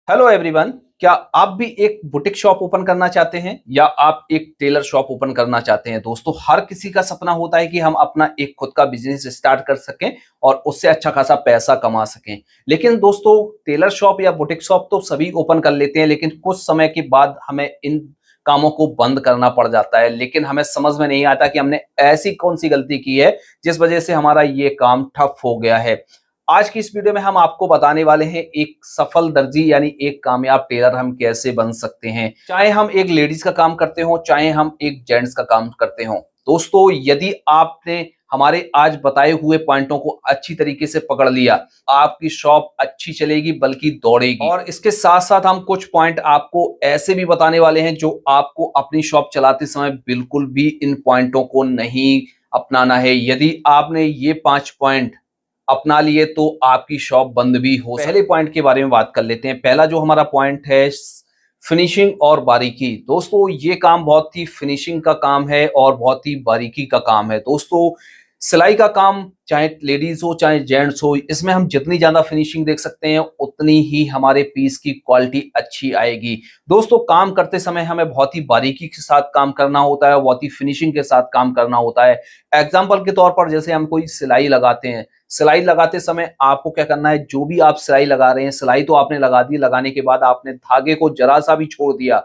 Hello everyone. क्या आप भी एक बुटीक शॉप ओपन करना चाहते हैं या आप एक टेलर शॉप ओपन करना चाहते हैं? दोस्तों, हर किसी का सपना होता है कि हम अपना एक खुद का बिजनेस स्टार्ट कर सकें और उससे अच्छा खासा पैसा कमा सकें। लेकिन दोस्तों, टेलर शॉप या बुटीक शॉप तो सभी ओपन कर लेते हैं, लेकिन कुछ समय के बाद हमें इन कामों को बंद करना पड़ जाता है। लेकिन हमें समझ में नहीं आता कि हमने ऐसी कौन सी गलती की है जिस वजह से हमारा ये काम ठप हो गया है। आज की इस वीडियो में हम आपको बताने वाले हैं एक सफल दर्जी यानी एक कामयाब टेलर हम कैसे बन सकते हैं, चाहे हम एक लेडीज का काम करते हो चाहे हम एक जेंट्स का काम करते हो। दोस्तों, यदि आपने हमारे आज बताए हुए पॉइंटों को अच्छी तरीके से पकड़ लिया, आपकी शॉप अच्छी चलेगी बल्कि दौड़ेगी। और इसके साथ साथ हम कुछ पॉइंट आपको ऐसे भी बताने वाले हैं जो आपको अपनी शॉप चलाते समय बिल्कुल भी इन पॉइंटों को नहीं अपनाना है। यदि आपने ये 5 पॉइंट अपना लिए तो आपकी शॉप बंद भी हो। पहले पॉइंट के बारे में बात कर लेते हैं। पहला जो हमारा पॉइंट है, फिनिशिंग और बारीकी। दोस्तों, ये काम बहुत ही फिनिशिंग का काम है और बहुत ही बारीकी का काम है। दोस्तों, सिलाई का काम चाहे लेडीज हो चाहे जेंट्स हो, इसमें हम जितनी ज्यादा फिनिशिंग देख सकते हैं उतनी ही हमारे पीस की क्वालिटी अच्छी आएगी। दोस्तों, काम करते समय हमें बहुत ही बारीकी के साथ काम करना होता है, बहुत ही फिनिशिंग के साथ काम करना होता है। एग्जाम्पल के तौर पर जैसे हम कोई सिलाई लगाते हैं, सिलाई लगाते समय आपको क्या करना है, जो भी आप सिलाई लगा रहे हैं, सिलाई तो आपने लगा दी, लगाने के बाद आपने धागे को जरा सा भी छोड़ दिया,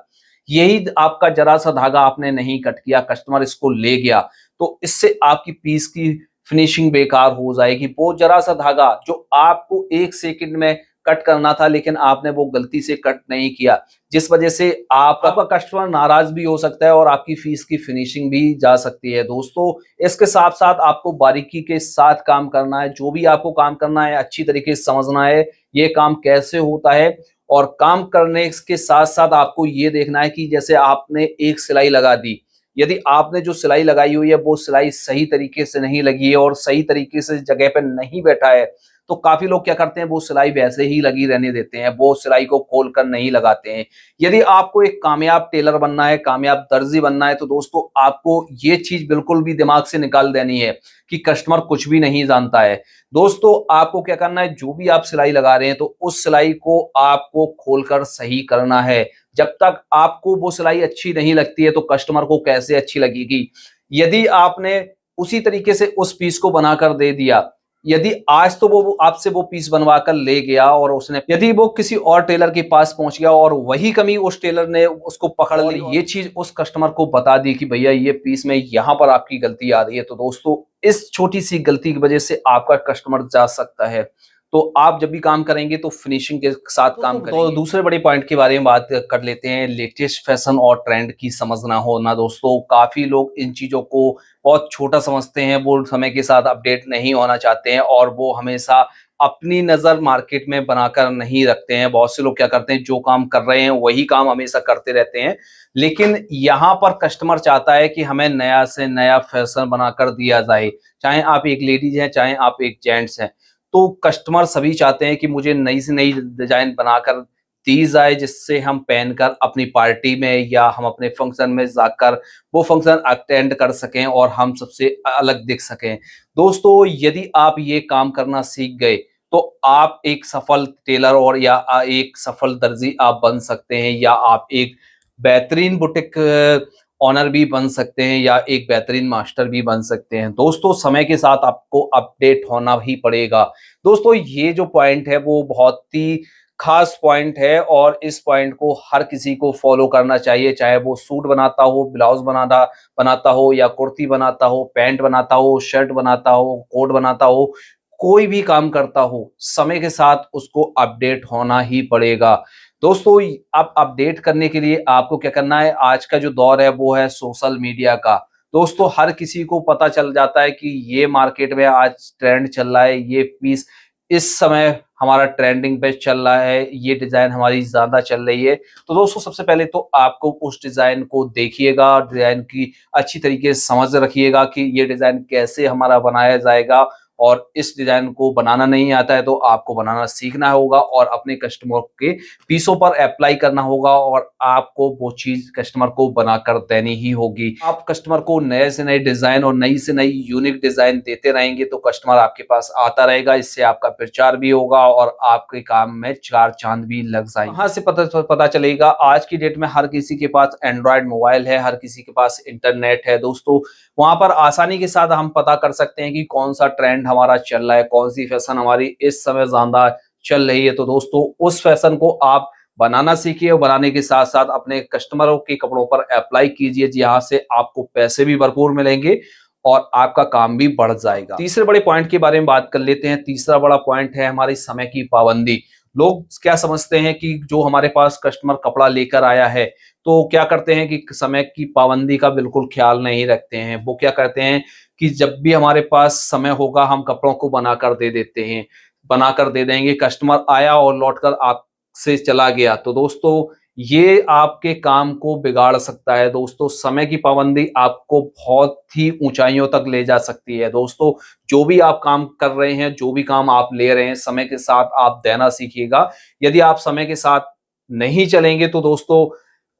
यही आपका जरा सा धागा आपने नहीं कट किया, कस्टमर इसको ले गया, तो इससे आपकी पीस की फिनिशिंग बेकार हो जाएगी। वो जरा सा धागा जो आपको 1 सेकंड में कट करना था, लेकिन आपने वो गलती से कट नहीं किया, जिस वजह से आपका कस्टमर नाराज भी हो सकता है और आपकी फीस की फिनिशिंग भी जा सकती है। दोस्तों, इसके साथ साथ आपको बारीकी के साथ काम करना है। जो भी आपको काम करना है अच्छी तरीके से समझना है ये काम कैसे होता है, और काम करने के साथ साथ आपको ये देखना है कि जैसे आपने एक सिलाई लगा दी, यदि आपने जो सिलाई लगाई हुई है वो सिलाई सही तरीके से नहीं लगी है और सही तरीके से जगह पे नहीं बैठा है, तो काफी लोग क्या करते हैं, वो सिलाई वैसे ही लगी रहने देते हैं, वो सिलाई को खोल कर नहीं लगाते हैं। यदि आपको एक कामयाब टेलर बनना है, कामयाब दर्जी बनना है, तो दोस्तों आपको ये चीज बिल्कुल भी दिमाग से निकाल देनी है कि कस्टमर कुछ भी नहीं जानता है। दोस्तों, आपको क्या करना है, जो भी आप सिलाई लगा रहे हैं तो उस सिलाई को आपको खोलकर सही करना है। जब तक आपको वो सिलाई अच्छी नहीं लगती है तो कस्टमर को कैसे अच्छी लगेगी। यदि आपने उसी तरीके से उस पीस को बनाकर दे दिया, यदि आज तो वो आपसे वो पीस बनवा कर ले गया और उसने, यदि वो किसी और टेलर के पास पहुंच गया और वही कमी उस टेलर ने उसको पकड़ ली, ये चीज उस कस्टमर को बता दी कि भैया ये पीस में यहाँ पर आपकी गलती आ रही है, तो दोस्तों इस छोटी सी गलती की वजह से आपका कस्टमर जा सकता है। तो आप जब भी काम करेंगे तो फिनिशिंग के साथ काम करेंगे। तो दूसरे बड़े पॉइंट के बारे में बात कर लेते हैं, लेटेस्ट फैशन और ट्रेंड की समझना होना। दोस्तों, काफी लोग इन चीजों को बहुत छोटा समझते हैं, वो समय के साथ अपडेट नहीं होना चाहते हैं और वो हमेशा अपनी नजर मार्केट में बनाकर नहीं रखते हैं। बहुत से लोग क्या करते हैं, जो काम कर रहे हैं वही काम हमेशा करते रहते हैं, लेकिन यहाँ पर कस्टमर चाहता है कि हमें नया से नया फैशन बनाकर दिया जाए। चाहे आप एक लेडीज हैं चाहे आप एक जेंट्स हैं, तो कस्टमर सभी चाहते हैं कि मुझे नई से नई डिजाइन बनाकर दी जाए, जिससे हम पहनकर अपनी पार्टी में या हम अपने फंक्शन में जाकर वो फंक्शन अटेंड कर सकें और हम सबसे अलग दिख सकें। दोस्तों, यदि आप ये काम करना सीख गए तो आप एक सफल टेलर और या एक सफल दर्जी आप बन सकते हैं, या आप एक बेहतरीन बुटीक ऑनर भी बन सकते हैं, या एक बेहतरीन मास्टर भी बन सकते हैं। दोस्तों, समय के साथ आपको अपडेट होना ही पड़ेगा। दोस्तों, ये जो पॉइंट है वो बहुत ही खास पॉइंट है और इस पॉइंट को हर किसी को फॉलो करना चाहिए, चाहे वो सूट बनाता हो, ब्लाउज बनाता बनाता हो, या कुर्ती बनाता हो, पैंट बनाता हो, शर्ट बनाता हो, कोट बनाता हो, कोई भी काम करता हो, समय के साथ उसको अपडेट होना ही पड़ेगा। दोस्तों, अब अपडेट करने के लिए आपको क्या करना है, आज का जो दौर है वो है सोशल मीडिया का। दोस्तों, हर किसी को पता चल जाता है कि ये मार्केट में आज ट्रेंड चल रहा है, ये पीस इस समय हमारा ट्रेंडिंग पे चल रहा है, ये डिजाइन हमारी ज्यादा चल रही है। तो दोस्तों, सबसे पहले तो आपको उस डिजाइन को देखिएगा, डिजाइन की अच्छी तरीके से समझ रखिएगा कि ये डिजाइन कैसे हमारा बनाया जाएगा और इस डिजाइन को बनाना नहीं आता है तो आपको बनाना सीखना होगा और अपने कस्टमर के पीसों पर अप्लाई करना होगा और आपको वो चीज कस्टमर को बनाकर देनी ही होगी। आप कस्टमर को नए से नए डिजाइन और नई से नई यूनिक डिजाइन देते रहेंगे तो कस्टमर आपके पास आता रहेगा। इससे आपका प्रचार भी होगा और आपके काम में चार चांद भी लग जाएंगे। कहां से पता चलेगा? आज की डेट में हर किसी के पास एंड्रॉयड मोबाइल है, हर किसी के पास इंटरनेट है दोस्तों। वहां पर आसानी के साथ हम पता कर सकते हैं कि कौन सा ट्रेंड हमारा चल रहा है, कौन सी फैशन हमारी इस समय ज्यादा चल रही है। तो दोस्तों उस फैशन को आप बनाना सीखिए और बनाने के साथ साथ अपने कस्टमरों के कपड़ों पर अप्लाई कीजिए, जहां से आपको पैसे भी भरपूर मिलेंगे और आपका काम भी बढ़ जाएगा। तीसरे बड़े पॉइंट के बारे में बात कर लेते हैं। तीसरा बड़ा पॉइंट है हमारी समय की पाबंदी। लोग क्या समझते हैं कि जो हमारे पास कस्टमर कपड़ा लेकर आया है तो क्या करते हैं कि समय की पाबंदी का बिल्कुल ख्याल नहीं रखते हैं। वो क्या करते हैं कि जब भी हमारे पास समय होगा हम कपड़ों को बनाकर दे देते हैं, बनाकर दे देंगे, कस्टमर आया और लौटकर आपसे चला गया। तो दोस्तों ये आपके काम को बिगाड़ सकता है। दोस्तों समय की पाबंदी आपको बहुत ही ऊंचाइयों तक ले जा सकती है। दोस्तों जो भी आप काम कर रहे हैं, जो भी काम आप ले रहे हैं, समय के साथ आप देना सीखिएगा। यदि आप समय के साथ नहीं चलेंगे तो दोस्तों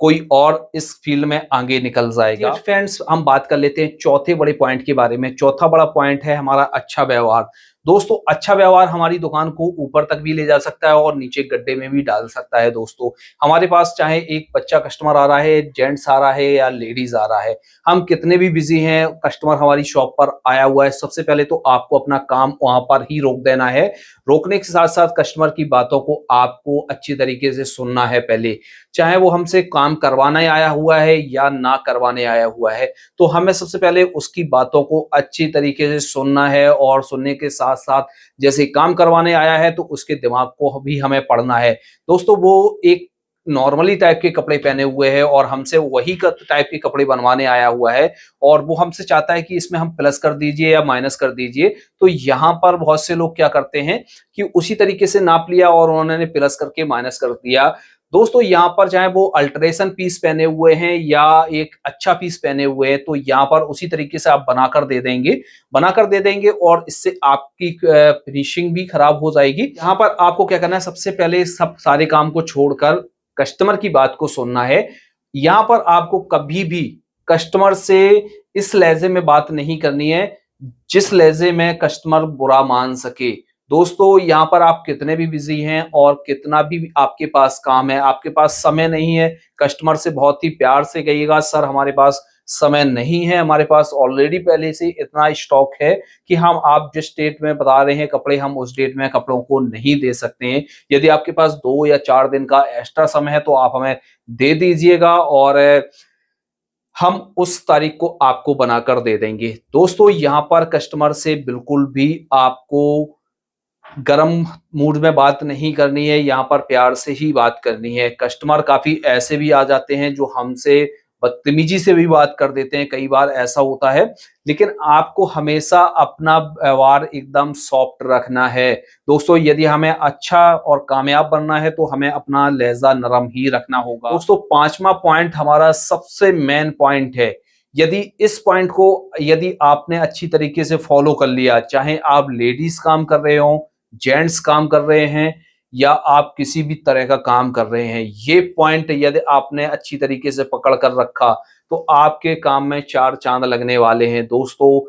कोई और इस फील्ड में आगे निकल जाएगा। फ्रेंड्स हम बात कर लेते हैं चौथे बड़े पॉइंट के बारे में। चौथा बड़ा पॉइंट है हमारा अच्छा व्यवहार। दोस्तों अच्छा व्यवहार हमारी दुकान को ऊपर तक भी ले जा सकता है और नीचे गड्ढे में भी डाल सकता है। दोस्तों हमारे पास चाहे एक बच्चा कस्टमर आ रहा है, जेंट्स आ रहा है या लेडीज आ रहा है, हम कितने भी बिजी हैं, कस्टमर हमारी शॉप पर आया हुआ है, सबसे पहले तो आपको अपना काम वहां पर ही रोक देना है। रोकने के साथ साथ कस्टमर की बातों को आपको अच्छी तरीके से सुनना है। पहले चाहे वो हमसे काम करवाने आया हुआ है या ना करवाने आया हुआ है, तो हमें सबसे पहले उसकी बातों को अच्छी तरीके से सुनना है और सुनने के साथ साथ जैसे काम करवाने आया है तो उसके दिमाग को भी हमें पढ़ना है। दोस्तों वो एक नॉर्मली टाइप के कपड़े पहने हुए है और हमसे वही टाइप के कपड़े बनवाने आया हुआ है और वो हमसे चाहता है कि इसमें हम प्लस कर दीजिए या माइनस कर दीजिए। तो यहाँ पर बहुत से लोग क्या करते हैं कि उसी तरीके से नाप लिया और उन्होंने प्लस करके माइनस कर दिया। दोस्तों यहाँ पर चाहे वो अल्ट्रेशन पीस पहने हुए हैं या एक अच्छा पीस पहने हुए हैं, तो यहाँ पर उसी तरीके से आप बनाकर दे देंगे और इससे आपकी फिनिशिंग भी खराब हो जाएगी। यहाँ पर आपको क्या करना है, सबसे पहले सब सारे काम को छोड़कर कस्टमर की बात को सुनना है। यहाँ पर आपको कभी भी कस्टमर से इस लहजे में बात नहीं करनी है जिस लहजे में कस्टमर बुरा मान सके। दोस्तों यहाँ पर आप कितने भी बिजी हैं और कितना भी आपके पास काम है, आपके पास समय नहीं है, कस्टमर से बहुत ही प्यार से कहिएगा सर हमारे पास समय नहीं है, हमारे पास ऑलरेडी पहले से इतना स्टॉक है कि हम आप जिस डेट में बता रहे हैं कपड़े, हम उस डेट में कपड़ों को नहीं दे सकते हैं। यदि आपके पास 2 या 4 दिन का एक्स्ट्रा समय है तो आप हमें दे दीजिएगा और हम उस तारीख को आपको बनाकर दे देंगे। दोस्तों यहाँ पर कस्टमर से बिल्कुल भी आपको गरम मूड में बात नहीं करनी है, यहाँ पर प्यार से ही बात करनी है। कस्टमर काफी ऐसे भी आ जाते हैं जो हमसे बदतमीजी से भी बात कर देते हैं, कई बार ऐसा होता है, लेकिन आपको हमेशा अपना व्यवहार एकदम सॉफ्ट रखना है। दोस्तों यदि हमें अच्छा और कामयाब बनना है तो हमें अपना लहजा नरम ही रखना होगा। दोस्तों 5वां पॉइंट हमारा सबसे मेन पॉइंट है। यदि इस पॉइंट को यदि आपने अच्छी तरीके से फॉलो कर लिया, चाहे आप लेडीज काम कर रहे हो, जेंट्स काम कर रहे हैं या आप किसी भी तरह का काम कर रहे हैं, ये पॉइंट यदि आपने अच्छी तरीके से पकड़ कर रखा तो आपके काम में 4 चांद लगने वाले हैं। दोस्तों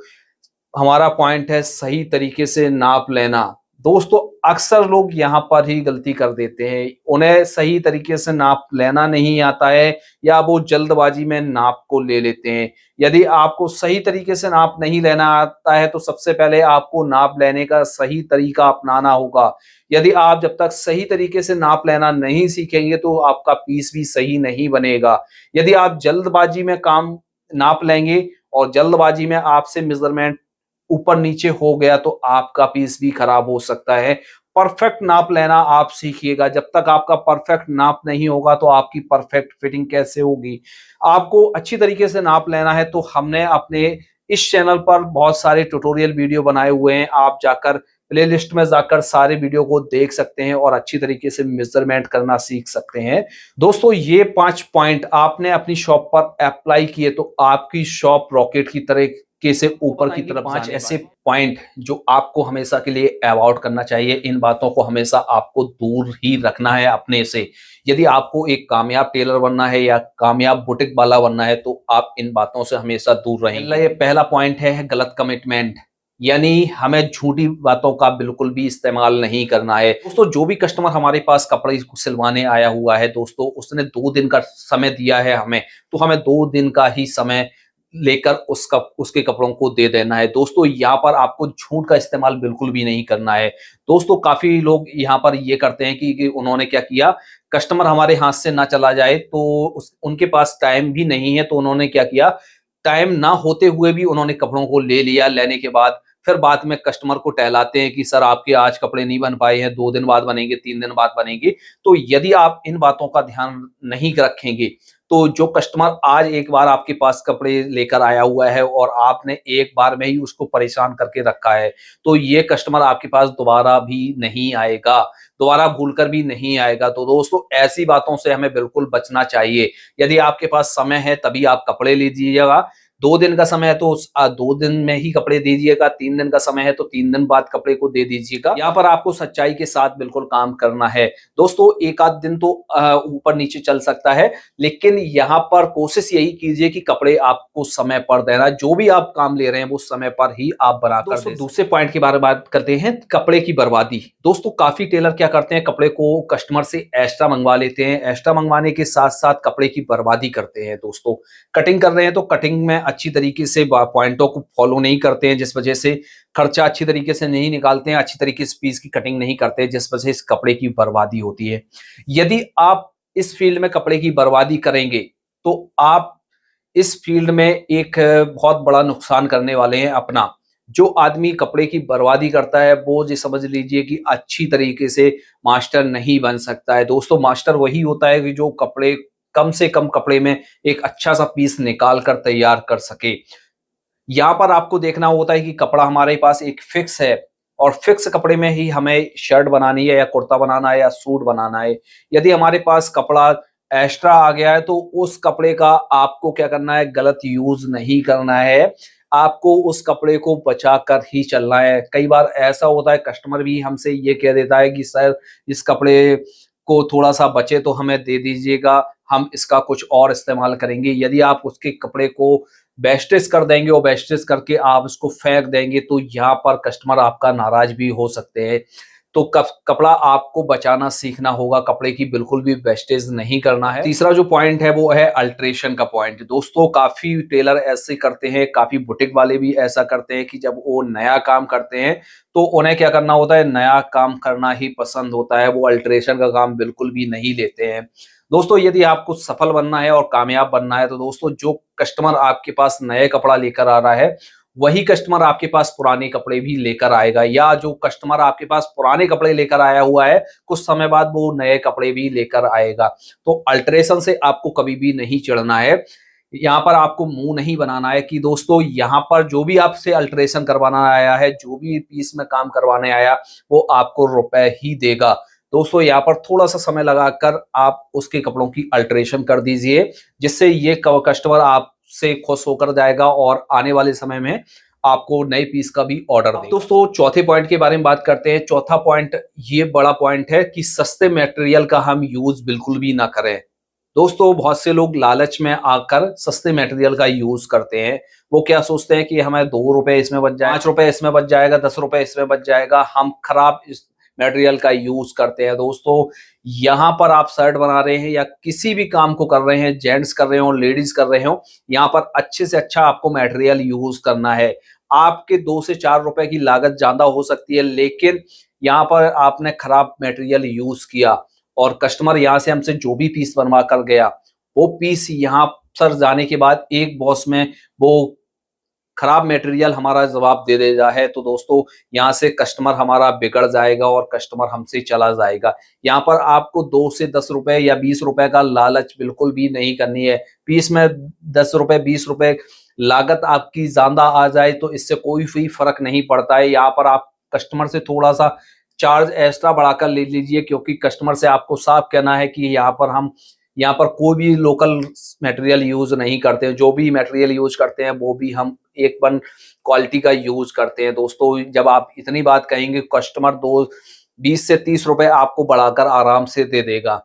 हमारा पॉइंट है सही तरीके से नाप लेना। दोस्तों अक्सर लोग यहाँ पर ही गलती कर देते हैं, उन्हें सही तरीके से नाप लेना नहीं आता है या वो जल्दबाजी में नाप को ले लेते हैं। यदि आपको सही तरीके से नाप नहीं लेना आता है तो सबसे पहले आपको नाप लेने का सही तरीका अपनाना होगा। यदि आप जब तक सही तरीके से नाप लेना नहीं सीखेंगे तो आपका पीस भी सही नहीं बनेगा। यदि आप जल्दबाजी में काम नाप लेंगे और जल्दबाजी में आपसे मेजरमेंट ऊपर नीचे हो गया तो आपका पीस भी खराब हो सकता है। परफेक्ट नाप लेना आप सीखिएगा। जब तक आपका परफेक्ट नाप नहीं होगा तो आपकी परफेक्ट फिटिंग कैसे होगी। आपको अच्छी तरीके से नाप लेना है तो हमने अपने इस चैनल पर बहुत सारे ट्यूटोरियल वीडियो बनाए हुए हैं, आप जाकर प्लेलिस्ट में जाकर सारे वीडियो को देख सकते हैं और अच्छी तरीके से मेजरमेंट करना सीख सकते हैं। दोस्तों ये 5 पॉइंट आपने अपनी शॉप पर अप्लाई किए तो आपकी शॉप रॉकेट की तरह के से ऊपर की तरफ 5 ऐसे पॉइंट जो आपको हमेशा के लिए अवॉइड करना चाहिए। इन बातों को हमेशा आपको दूर ही रखना है अपने से। यदि आपको एक कामयाब टेलर बनना है या कामयाब बुटीक वाला बनना है तो आप इन बातों से हमेशा दूर रहेंगे। पहला पॉइंट है गलत कमिटमेंट, यानी हमें झूठी बातों का बिल्कुल भी इस्तेमाल नहीं करना है। दोस्तों जो भी कस्टमर हमारे पास कपड़े सिलवाने आया हुआ है दोस्तों, उसने 2 दिन का समय दिया है हमें, तो हमें 2 दिन का ही समय लेकर उसके कपड़ों को दे देना है। दोस्तों यहाँ पर आपको झूठ का इस्तेमाल बिल्कुल भी नहीं करना है। दोस्तों काफी लोग यहाँ पर ये करते हैं कि उन्होंने क्या किया, कस्टमर हमारे हाथ से ना चला जाए तो उनके पास टाइम भी नहीं है, तो उन्होंने क्या किया, टाइम ना होते हुए भी उन्होंने कपड़ों को ले लिया। लेने के बाद फिर बाद में कस्टमर को टहलाते हैं कि सर आपके आज कपड़े नहीं बन पाए हैं, 2 दिन बाद बनेंगे, 3 दिन बाद बनेंगे। तो यदि आप इन बातों का ध्यान नहीं रखेंगे तो जो कस्टमर आज एक बार आपके पास कपड़े लेकर आया हुआ है और आपने एक बार में ही उसको परेशान करके रखा है, तो ये कस्टमर आपके पास दोबारा भी नहीं आएगा, दोबारा भूलकर भी नहीं आएगा। तो दोस्तों ऐसी बातों से हमें बिल्कुल बचना चाहिए। यदि आपके पास समय है तभी आप कपड़े लीजिएगा। 2 दिन का समय है तो 2 दिन में ही कपड़े दीजिएगा, 3 दिन का समय है तो 3 दिन बाद कपड़े को दे दीजिएगा। यहाँ पर आपको सच्चाई के साथ बिल्कुल काम करना है। दोस्तों एक आध दिन तो ऊपर नीचे चल सकता है, लेकिन यहाँ पर कोशिश यही कीजिए कि कपड़े आपको समय पर देना, जो भी आप काम ले रहे हैं वो समय पर ही आप बनाकर दें। दूसरे पॉइंट के बारे में बात करते हैं, कपड़े की बर्बादी। दोस्तों काफी टेलर क्या करते हैं, कपड़े को कस्टमर से एक्स्ट्रा मंगवा लेते हैं, एक्स्ट्रा मंगवाने के साथ साथ कपड़े की बर्बादी करते हैं। दोस्तों कटिंग कर रहे हैं तो कटिंग में अच्छी तरीके से पॉइंटों को फॉलो नहीं करते हैं, जिस वजह से खर्चा अच्छी तरीके से नहीं निकालते हैं, अच्छी तरीके से पीस की कटिंग नहीं करते हैं, जिस वजह से इस कपड़े की बर्बादी होती है। यदि आप इस फील्ड में कपड़े की बर्बादी करेंगे तो आप इस फील्ड में एक बहुत बड़ा नुकसान करने वाले हैं अपना। जो आदमी कपड़े की बर्बादी करता है वो जी समझ लीजिए कि अच्छी तरीके से मास्टर नहीं बन सकता है। दोस्तों मास्टर वही होता है कि जो कपड़े कम से कम कपड़े में एक अच्छा सा पीस निकाल कर तैयार कर सके। यहाँ पर आपको देखना होता है कि कपड़ा हमारे पास एक फिक्स है और फिक्स कपड़े में ही हमें शर्ट बनानी है या कुर्ता बनाना है या सूट बनाना है। यदि हमारे पास कपड़ा एक्स्ट्रा आ गया है तो उस कपड़े का आपको क्या करना है, गलत यूज नहीं करना है, आपको उस कपड़े को बचा कर ही चलना है। कई बार ऐसा होता है कस्टमर भी हमसे ये कह देता है कि सर इस कपड़े को थोड़ा सा बचे तो हमें दे दीजिएगा, हम इसका कुछ और इस्तेमाल करेंगे। यदि आप उसके कपड़े को वेस्टेज कर देंगे और वेस्टेज करके आप इसको फेंक देंगे तो यहाँ पर कस्टमर आपका नाराज भी हो सकते हैं। तो कपड़ा आपको बचाना सीखना होगा, कपड़े की बिल्कुल भी वेस्टेज नहीं करना है। तीसरा जो पॉइंट है वो है अल्ट्रेशन का पॉइंट। दोस्तों काफी टेलर ऐसे करते हैं, काफी बुटीक वाले भी ऐसा करते हैं कि जब वो नया काम करते हैं तो उन्हें क्या करना होता है, नया काम करना ही पसंद होता है, वो अल्ट्रेशन का काम बिल्कुल भी नहीं लेते हैं। दोस्तों यदि आपको सफल बनना है और कामयाब बनना है तो दोस्तों जो कस्टमर आपके पास नए कपड़ा लेकर आ रहा है वही कस्टमर आपके पास पुराने कपड़े भी लेकर आएगा, या जो कस्टमर आपके पास पुराने कपड़े लेकर आया हुआ है कुछ समय बाद वो नए कपड़े भी लेकर आएगा। तो अल्ट्रेशन से आपको कभी भी नहीं चिढ़ना है। यहाँ पर आपको मुंह नहीं बनाना है कि दोस्तों यहाँ पर जो भी आपसे अल्ट्रेशन करवाना आया है, जो भी पीस में काम करवाने आया वो आपको रुपए ही देगा। दोस्तों यहाँ पर थोड़ा सा समय लगाकर आप उसके कपड़ों की अल्ट्रेशन कर दीजिए, जिससे ये कस्टमर आपसे खुश होकर जाएगा और आने वाले समय में आपको नए पीस का भी ऑर्डर देगा। दोस्तों चौथे पॉइंट के बारे में बात करते हैं। चौथा पॉइंट ये बड़ा पॉइंट है कि सस्ते मटेरियल का हम यूज बिल्कुल भी ना करें। दोस्तों बहुत से लोग लालच में आकर सस्ते मटेरियल का यूज करते हैं। वो क्या सोचते हैं कि हमें 2 रुपए इसमें बच जाए, 5 रुपए इसमें बच जाएगा, 10 रुपए इसमें बच जाएगा, हम खराब इस मटेरियल का यूज करते हैं। दोस्तों यहाँ पर आप शर्ट बना रहे हैं या किसी भी काम को कर रहे हैं, जेंट्स कर रहे हो लेडीज कर रहे हो, यहाँ पर अच्छे से अच्छा आपको मटेरियल यूज करना है। आपके 2 से 4 रुपए की लागत ज्यादा हो सकती है, लेकिन यहाँ पर आपने खराब मटेरियल यूज किया और कस्टमर यहाँ से हमसे जो भी पीस बनवा कर गया वो पीस यहाँ सर जाने के बाद एक बॉस में वो खराब मटेरियल हमारा जवाब दे देता है, तो दोस्तों यहाँ से कस्टमर हमारा बिगड़ जाएगा और कस्टमर हमसे चला जाएगा। यहाँ पर आपको 2 से 10 रुपए या 20 रुपए का लालच बिल्कुल भी नहीं करनी है। पीस में 10 रुपए 20 रुपए लागत आपकी ज्यादा आ जाए तो इससे कोई भी फर्क नहीं पड़ता है। यहाँ पर आप कस्टमर से थोड़ा सा चार्ज एक्स्ट्रा बढ़ाकर ले लीजिए, क्योंकि कस्टमर से आपको साफ कहना है कि यहाँ पर हम यहाँ पर कोई भी लोकल मटेरियल यूज नहीं करते हैं, जो भी मटेरियल यूज करते हैं वो भी हम A1 क्वालिटी का यूज करते हैं। दोस्तों जब आप इतनी बात कहेंगे, कस्टमर 20 से 30 रुपए आपको बढ़ाकर आराम से दे देगा,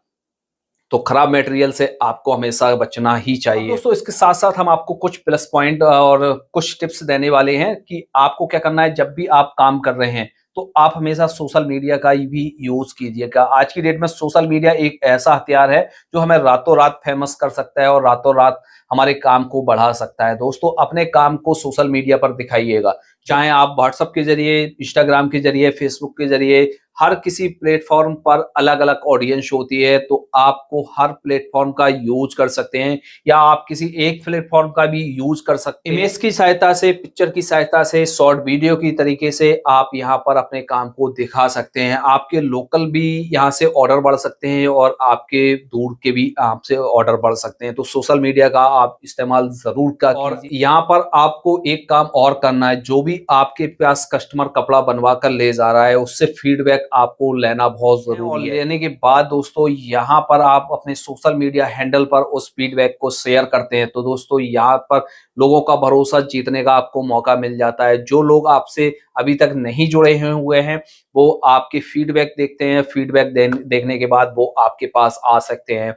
तो खराब मटेरियल से आपको हमेशा बचना ही चाहिए। दोस्तों इसके साथ साथ हम आपको कुछ प्लस पॉइंट और कुछ टिप्स देने वाले हैं कि आपको क्या करना है जब भी आप काम कर रहे हैं, तो आप हमेशा सोशल मीडिया का भी यूज कीजिएगा। आज की डेट में सोशल मीडिया एक ऐसा हथियार है जो हमें रातों रात फेमस कर सकता है और रातों रात हमारे काम को बढ़ा सकता है। दोस्तों अपने काम को सोशल मीडिया पर दिखाइएगा, चाहे आप व्हाट्सएप के जरिए, इंस्टाग्राम के जरिए, फेसबुक के जरिए, हर किसी प्लेटफॉर्म पर अलग अलग ऑडियंस होती है, तो आपको हर प्लेटफॉर्म का यूज कर सकते हैं या आप किसी एक प्लेटफॉर्म का भी यूज कर सकते हैं। इमेज की सहायता से, पिक्चर की सहायता से, शॉर्ट वीडियो की तरीके से आप यहाँ पर अपने काम को दिखा सकते हैं। आपके लोकल भी यहाँ से ऑर्डर बढ़ सकते हैं और आपके दूर के भी आपसे ऑर्डर बढ़ सकते हैं। तो सोशल मीडिया का आप इस्तेमाल जरूर कर। और यहाँ पर आपको एक काम और करना है, जो भी आपके पास कस्टमर कपड़ा बनवा कर ले जा रहा है उससे फीडबैक आपको लेना बहुत जरूरी है। लेने के बाद दोस्तों यहाँ पर आप अपने सोशल मीडिया हैंडल पर उस फीडबैक को शेयर करते हैं, तो दोस्तों यहाँ पर लोगों का भरोसा जीतने का आपको मौका मिल जाता है। जो लोग आपसे अभी तक नहीं जुड़े हुए हैं वो आपके फीडबैक देखते हैं, फीडबैक देखने के बाद वो आपके पास आ सकते हैं।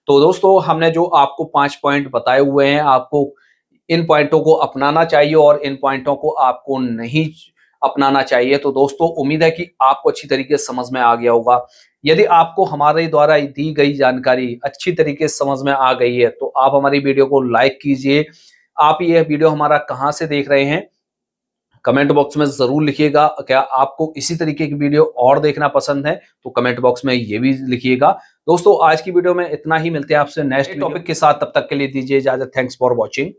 तो दोस्तों हमने जो आपको 5 पॉइंट बताए हुए हैं, आपको इन पॉइंटों को अपनाना चाहिए और इन पॉइंटों को आपको नहीं अपनाना चाहिए। तो दोस्तों उम्मीद है कि आपको अच्छी तरीके से समझ में आ गया होगा। यदि आपको हमारे द्वारा दी गई जानकारी अच्छी तरीके से समझ में आ गई है तो आप हमारी वीडियो को लाइक कीजिए। आप ये वीडियो हमारा कहाँ से देख रहे हैं कमेंट बॉक्स में जरूर लिखिएगा। क्या आपको इसी तरीके की वीडियो और देखना पसंद है तो कमेंट बॉक्स में ये भी लिखिएगा। दोस्तों आज की वीडियो में इतना ही, मिलते हैं आपसे नेक्स्ट टॉपिक के साथ, तब तक के लिए दीजिए इजाजत। Thanks for watching.